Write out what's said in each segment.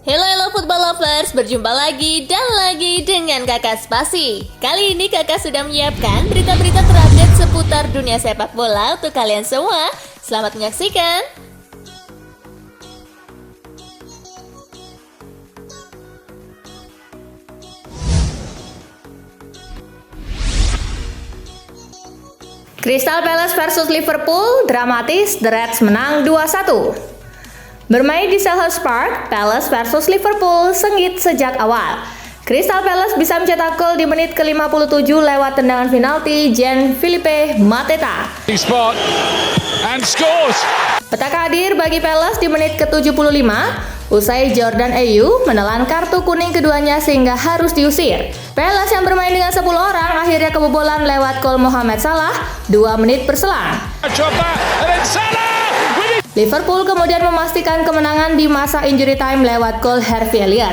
Hello football lovers, berjumpa lagi dan lagi dengan Kakak Spasi. Kali ini Kakak sudah menyiapkan berita-berita terupdate seputar dunia sepak bola untuk kalian semua. Selamat menyaksikan. Crystal Palace versus Liverpool, dramatis, The Reds menang 2-1. Bermain di Selhurst Park, Palace versus Liverpool sengit sejak awal. Crystal Palace bisa mencetak gol di menit ke-57 lewat tendangan penalti Jean-Philippe Mateta. Petaka hadir bagi Palace di menit ke-75, usai Jordan Ayew menelan kartu kuning keduanya sehingga harus diusir. Palace yang bermain dengan 10 orang akhirnya kebobolan lewat gol Mohamed Salah 2 menit berselang. Liverpool kemudian memastikan kemenangan di masa injury time lewat gol Harvey Elliott.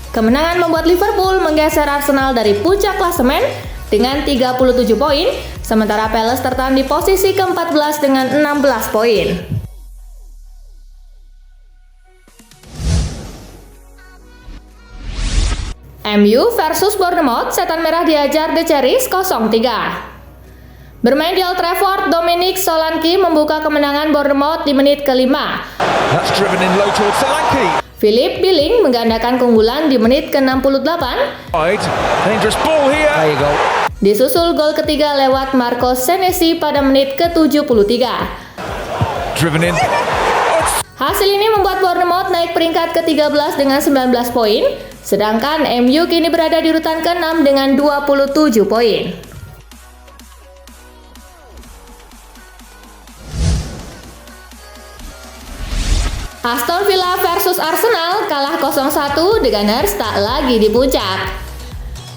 Kemenangan membuat Liverpool menggeser Arsenal dari puncak klasemen dengan 37 poin, sementara Palace tertahan di posisi ke-14 dengan 16 poin. MU versus Bournemouth, setan merah diajar The Cherries 0-3. Bermain di Old Trafford, Dominic Solanke membuka kemenangan Bournemouth di menit ke-5. Philip Billing menggandakan keunggulan di menit ke-68. Disusul gol ketiga lewat Marco Senesi pada menit ke-73. Hasil ini membuat Bournemouth naik peringkat ke-13 dengan 19 poin, sedangkan MU kini berada di urutan ke-6 dengan 27 poin. Aston Villa versus Arsenal kalah 0-1, The Gunners tak lagi di puncak.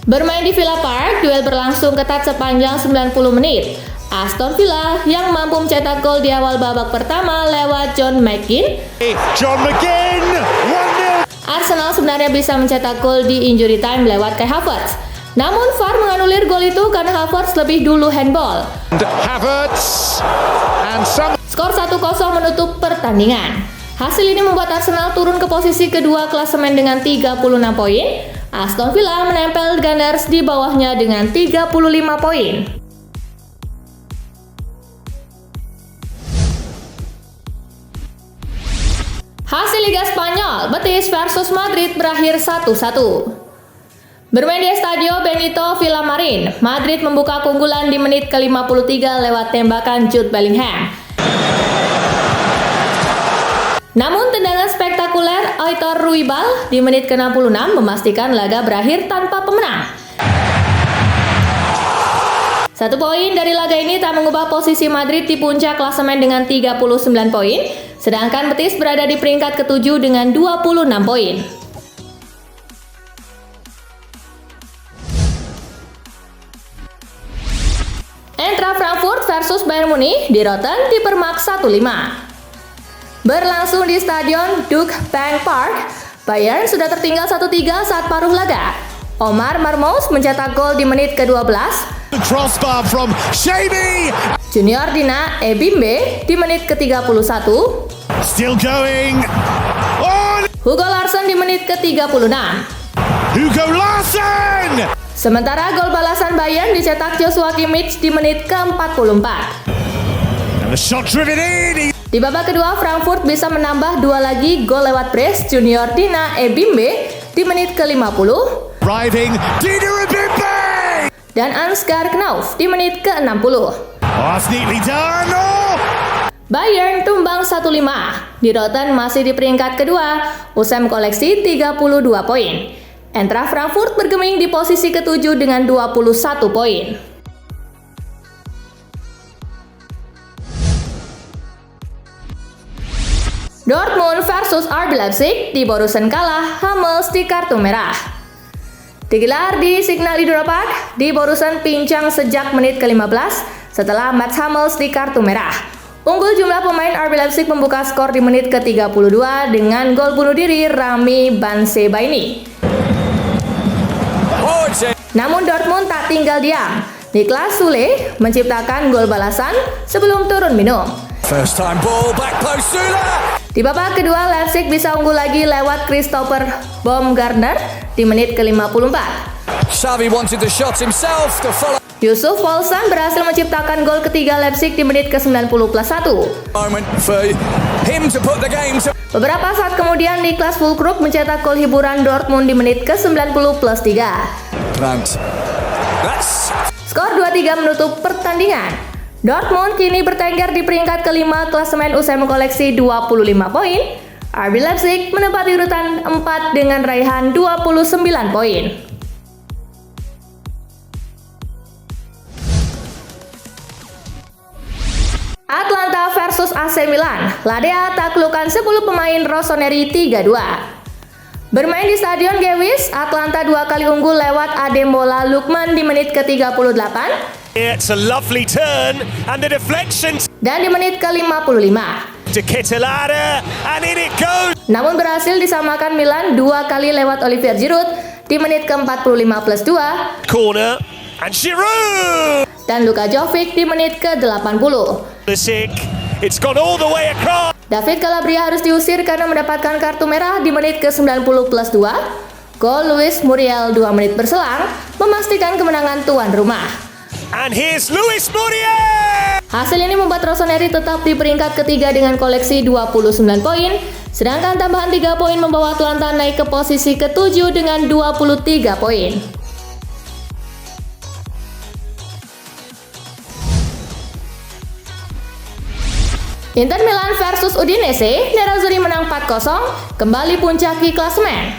Bermain di Villa Park, duel berlangsung ketat sepanjang 90 menit. Aston Villa yang mampu mencetak gol di awal babak pertama lewat John McGinn. Arsenal sebenarnya bisa mencetak gol di injury time lewat Kai Havertz. Namun VAR menganulir gol itu karena Havertz lebih dulu handball. Skor 1-0 menutup pertandingan. Hasil ini membuat Arsenal turun ke posisi kedua klasemen dengan 36 poin. Aston Villa menempel Gunners di bawahnya dengan 35 poin. Hasil Liga Spanyol, Betis versus Madrid berakhir 1-1. Bermain di Estadio Benito Villamarin, Madrid membuka keunggulan di menit ke-53 lewat tembakan Jude Bellingham. Namun tendangan spektakuler Aitor Ruibal di menit ke-66 memastikan laga berakhir tanpa pemenang. 1 poin dari laga ini tak mengubah posisi Madrid di puncak klasemen dengan 39 poin, sedangkan Betis berada di peringkat ke-7 dengan 26 poin. Eintracht Frankfurt versus Bayern Munich di Rotten Diepermark 1-5. Berlangsung di Stadion Duke Bank Park, Bayern sudah tertinggal 1-3 saat paruh laga. Omar Marmoush mencetak gol di menit ke-12. Junior Dina Ebimbe di menit ke-31. Hugo Larsson di menit ke-36. Sementara gol balasan Bayern dicetak Joshua Kimmich di menit ke-44. Di babak kedua, Frankfurt bisa menambah 2 lagi gol lewat brace Junior Dina Ebimbe di menit ke-50 dan Ansgar Knauf di menit ke-60. Bayern tumbang 1-5. Di Rotten masih di peringkat kedua, usai koleksi 32 poin. Eintracht Frankfurt bergeming di posisi ke-7 dengan 21 poin. Dortmund versus RB Leipzig, di Borussen kalah, Hummels di kartu merah. Digelar di Signal Iduna Park, di Borussen pincang sejak menit ke-15 setelah Mats Hummels di kartu merah. Unggul jumlah pemain RB Leipzig membuka skor di menit ke-32 dengan gol bunuh diri Rami Bensebaini. Namun Dortmund tak tinggal diam. Niklas Sule menciptakan gol balasan sebelum turun minum. First time ball, back post, Sula! Di babak kedua, Leipzig bisa unggul lagi lewat Christopher Baumgartner di menit ke-54. Xavi wanted the shot himself to follow. Yusuf Poulsen berhasil menciptakan gol ketiga Leipzig di menit ke-90+1. Moment for him to put the game to. Beberapa saat kemudian Niklas Füllkrug mencetak gol hiburan Dortmund di menit ke-90+3. Brandt. That's Skor 2-3 menutup pertandingan. Dortmund kini bertengger di peringkat kelima klasemen usai mengkoleksi 25 poin. RB Leipzig menempati urutan 4 dengan raihan 29 poin. Atlanta versus AC Milan. Ladea taklukkan 10 pemain Rossoneri 3-2. Bermain di Stadion Gewiss, Atlanta 2 kali unggul lewat Ademola Lookman di menit ke-38 It's a lovely turn and the deflection dan di menit ke-55. to Kittelada and in it goes. Namun berhasil disamakan Milan 2 kali lewat Olivier Giroud di menit ke-45+2 Corner and Giroud. dan Luka Jovic di menit ke-80. Pulisic, it's gone all the way across. David Calabria harus diusir karena mendapatkan kartu merah di menit ke-90+2. Gol Luis Muriel 2 menit berselang memastikan kemenangan tuan rumah. And here's Luis Muriel. Hasil ini membuat Rossoneri tetap di peringkat ketiga dengan koleksi 29 poin, sedangkan tambahan 3 poin membawa Atlanta naik ke posisi ke-7 dengan 23 poin. Inter Milan versus Udinese, Nerazzurri menang 4-0, kembali puncaki klasemen.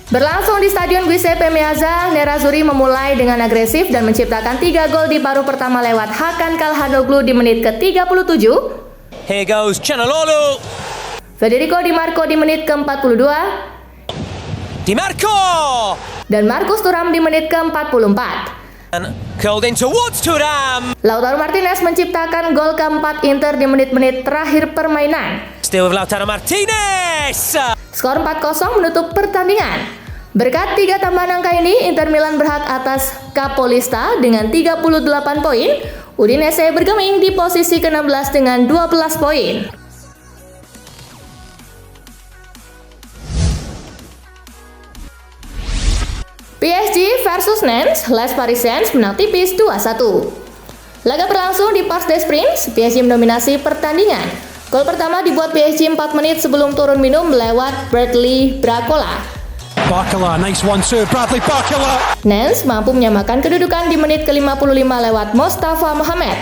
Berlangsung di Stadion Giuseppe Meazza, Nerazzurri memulai dengan agresif dan menciptakan 3 gol di paruh pertama lewat Hakan Calhanoglu di menit ke-37, Here goes Cianalolo. Federico Di Marco di menit ke-42, Di Marco. dan Marcus Thuram di menit ke-44. And curled in towards Thuram. Lautaro Martinez menciptakan gol keempat Inter di menit-menit terakhir permainan. Still with Lautaro Martinez. Skor 4-0 menutup pertandingan. Berkat 3 tambahan angka ini, Inter Milan berhak atas Capolista dengan 38 poin. Udinese bergeming di posisi ke-16 dengan 12 poin. PSG versus Nantes, Les Parisiens menang tipis 2-1. Laga berlangsung di Parc des Princes, PSG mendominasi pertandingan. Gol pertama dibuat PSG 4 menit sebelum turun minum lewat Bradley Barcola. Barcola, nice 1-2, Bradley Barcola. Nantes mampu menyamakan kedudukan di menit ke-55 lewat Mostafa Mohamed.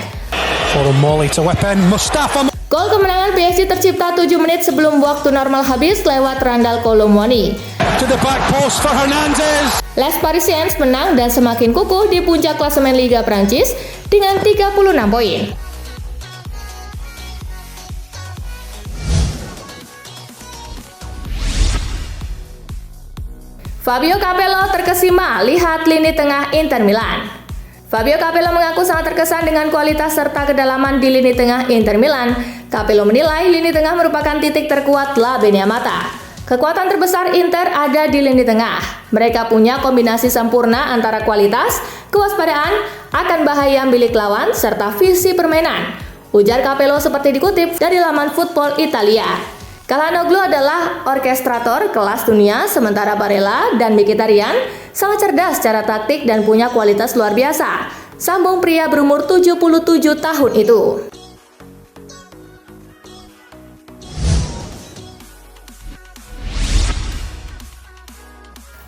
Forum Molly to weapon, Mustafa. Gol kemenangan PSG tercipta 7 menit sebelum waktu normal habis lewat Randal Kolo Muani. To the back post for Hernandez. Les Parisiens menang dan semakin kukuh di puncak klasemen Liga Prancis dengan 36 poin. Fabio Capello terkesima lihat lini tengah Inter Milan. Fabio Capello mengaku sangat terkesan dengan kualitas serta kedalaman di lini tengah Inter Milan. Capello menilai lini tengah merupakan titik terkuat La Beniamata. Kekuatan terbesar Inter ada di lini tengah. Mereka punya kombinasi sempurna antara kualitas, kewaspadaan, akan bahaya milik lawan, serta visi permainan. Ujar Capello seperti dikutip dari laman Football Italia. Calhanoglu adalah orkestrator kelas dunia, sementara Barella dan Mkhitaryan sangat cerdas secara taktik dan punya kualitas luar biasa. Sambung pria berumur 77 tahun itu.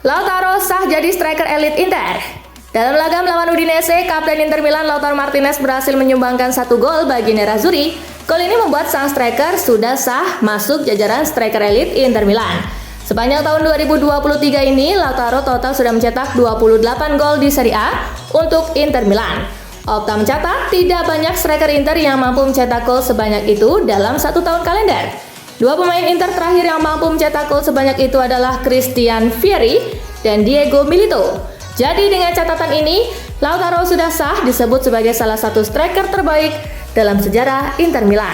Lautaro sah jadi striker elit Inter. Dalam laga melawan Udinese, kapten Inter Milan Lautaro Martinez berhasil menyumbangkan 1 gol bagi Nerazzurri. Gol ini membuat sang striker sudah sah masuk jajaran striker elit Inter Milan. Sepanjang tahun 2023 ini, Lautaro total sudah mencetak 28 gol di Serie A untuk Inter Milan. Opta mencatat tidak banyak striker Inter yang mampu mencetak gol sebanyak itu dalam 1 tahun kalender. 2 pemain Inter terakhir yang mampu mencetak gol sebanyak itu adalah Christian Vieri dan Diego Milito. Jadi dengan catatan ini, Lautaro sudah sah disebut sebagai salah satu striker terbaik dalam sejarah Inter Milan.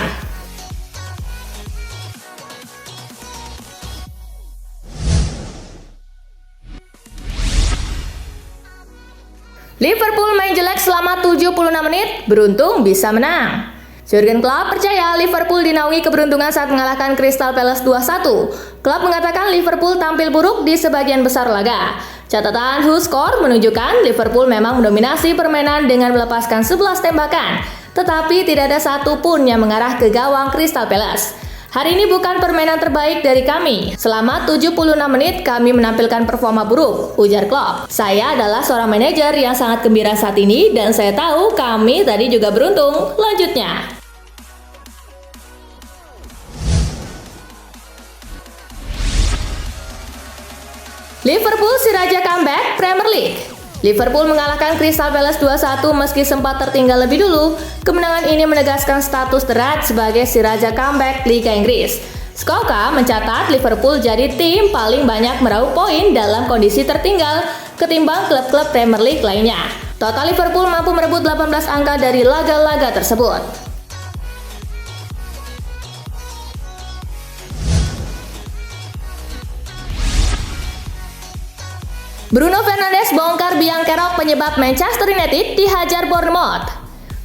Liverpool main jelek selama 76 menit, beruntung bisa menang. Jurgen Klopp percaya Liverpool dinaungi keberuntungan saat mengalahkan Crystal Palace 2-1. Klopp mengatakan Liverpool tampil buruk di sebagian besar laga. Catatan WhoScored menunjukkan Liverpool memang mendominasi permainan dengan melepaskan 11 tembakan, tetapi tidak ada satupun yang mengarah ke gawang Crystal Palace. Hari ini bukan permainan terbaik dari kami. Selama 76 menit kami menampilkan performa buruk, ujar Klopp. Saya adalah seorang manajer yang sangat gembira saat ini dan saya tahu kami tadi juga beruntung. Lanjutnya. Liverpool si raja comeback Premier League. Liverpool mengalahkan Crystal Palace 2-1 meski sempat tertinggal lebih dulu. Kemenangan ini menegaskan status The Reds sebagai si raja comeback Liga Inggris. Scoka mencatat Liverpool jadi tim paling banyak meraup poin dalam kondisi tertinggal ketimbang klub-klub Premier League lainnya. Total Liverpool mampu merebut 18 angka dari laga-laga tersebut. Bruno Fernandes bongkar biang kerok penyebab Manchester United dihajar Bournemouth.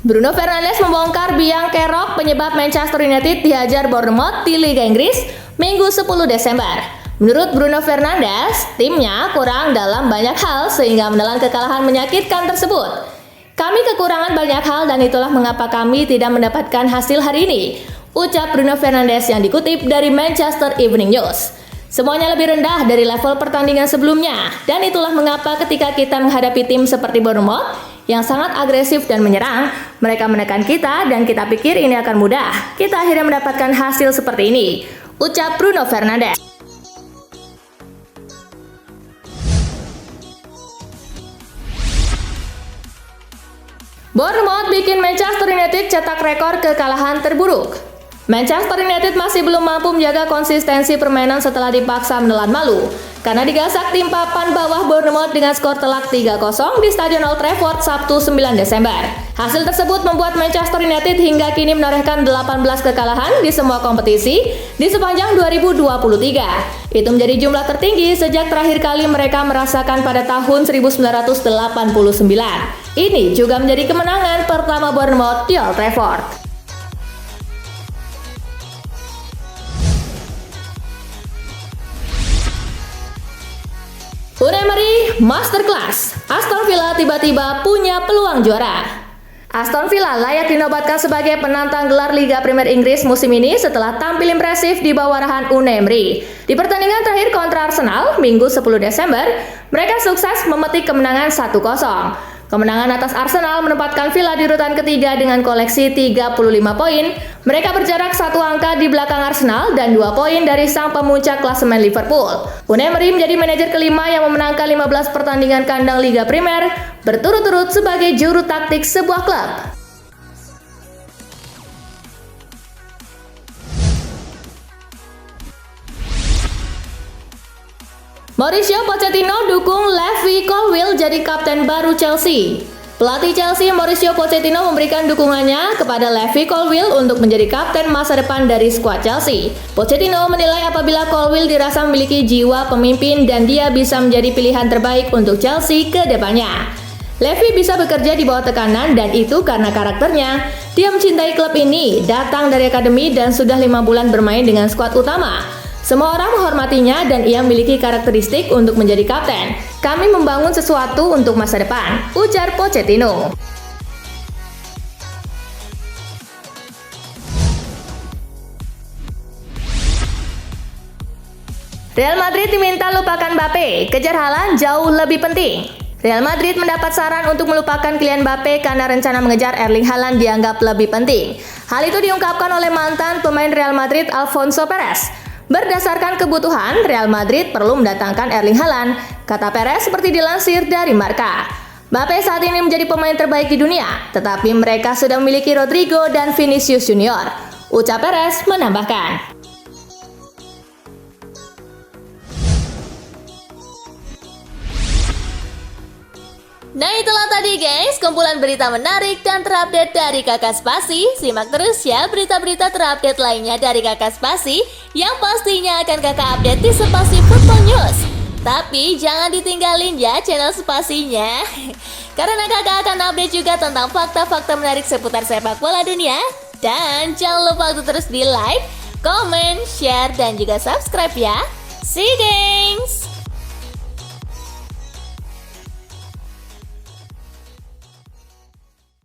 Bruno Fernandes membongkar biang kerok penyebab Manchester United dihajar Bournemouth di Liga Inggris Minggu 10 Desember. Menurut Bruno Fernandes, timnya kurang dalam banyak hal sehingga menelan kekalahan menyakitkan tersebut. Kami kekurangan banyak hal dan itulah mengapa kami tidak mendapatkan hasil hari ini, ucap Bruno Fernandes yang dikutip dari Manchester Evening News. Semuanya lebih rendah dari level pertandingan sebelumnya, dan itulah mengapa ketika kita menghadapi tim seperti Bournemouth yang sangat agresif dan menyerang, mereka menekan kita dan kita pikir ini akan mudah. Kita akhirnya mendapatkan hasil seperti ini, ucap Bruno Fernandes. Bournemouth bikin Manchester United cetak rekor kekalahan terburuk. Manchester United masih belum mampu menjaga konsistensi permainan setelah dipaksa menelan malu karena digasak tim papan bawah Bournemouth dengan skor telak 3-0 di Stadion Old Trafford Sabtu 9 Desember. Hasil tersebut membuat Manchester United hingga kini menorehkan 18 kekalahan di semua kompetisi di sepanjang 2023. Itu menjadi jumlah tertinggi sejak terakhir kali mereka merasakan pada tahun 1989. Ini juga menjadi kemenangan pertama Bournemouth di Old Trafford. Unai Emery Masterclass. Aston Villa tiba-tiba punya peluang juara. Aston Villa layak dinobatkan sebagai penantang gelar Liga Premier Inggris musim ini setelah tampil impresif di bawah arahan Unai Emery. Di pertandingan terakhir kontra Arsenal, Minggu 10 Desember, mereka sukses memetik kemenangan 1-0. Kemenangan atas Arsenal menempatkan Villa di urutan ketiga dengan koleksi 35 poin. Mereka berjarak 1 angka di belakang Arsenal dan 2 poin dari sang pemuncak klasemen Liverpool. Unai Emery menjadi manajer kelima yang memenangkan 15 pertandingan kandang Liga Primer berturut-turut sebagai juru taktik sebuah klub. Mauricio Pochettino dukung Levi Colwill jadi kapten baru Chelsea. Pelatih Chelsea Mauricio Pochettino memberikan dukungannya kepada Levi Colwill untuk menjadi kapten masa depan dari skuad Chelsea. Pochettino menilai apabila Colwill dirasa memiliki jiwa pemimpin dan dia bisa menjadi pilihan terbaik untuk Chelsea ke depannya. Levi bisa bekerja di bawah tekanan dan itu karena karakternya. Dia mencintai klub ini, datang dari akademi dan sudah 5 bulan bermain dengan skuad utama. Semua orang menghormatinya dan ia memiliki karakteristik untuk menjadi kapten. Kami membangun sesuatu untuk masa depan, ujar Pochettino. Real Madrid diminta lupakan Mbappe, kejar Haaland jauh lebih penting. Real Madrid mendapat saran untuk melupakan Kylian Mbappe karena rencana mengejar Erling Haaland dianggap lebih penting. Hal itu diungkapkan oleh mantan pemain Real Madrid Alfonso Perez. Berdasarkan kebutuhan, Real Madrid perlu mendatangkan Erling Haaland, kata Perez seperti dilansir dari Marca. Mbappe saat ini menjadi pemain terbaik di dunia, tetapi mereka sudah memiliki Rodrigo dan Vinicius Junior, ucap Perez menambahkan. Nah itulah tadi guys, kumpulan berita menarik dan terupdate dari Kakak Spasi. Simak terus ya berita-berita terupdate lainnya dari Kakak Spasi yang pastinya akan Kakak update di Spasi Football News. Tapi jangan ditinggalin ya channel Spasinya, karena Kakak akan update juga tentang fakta-fakta menarik seputar sepak bola dunia. Dan jangan lupa untuk terus di like, comment, share, dan juga subscribe ya. See you, gengs!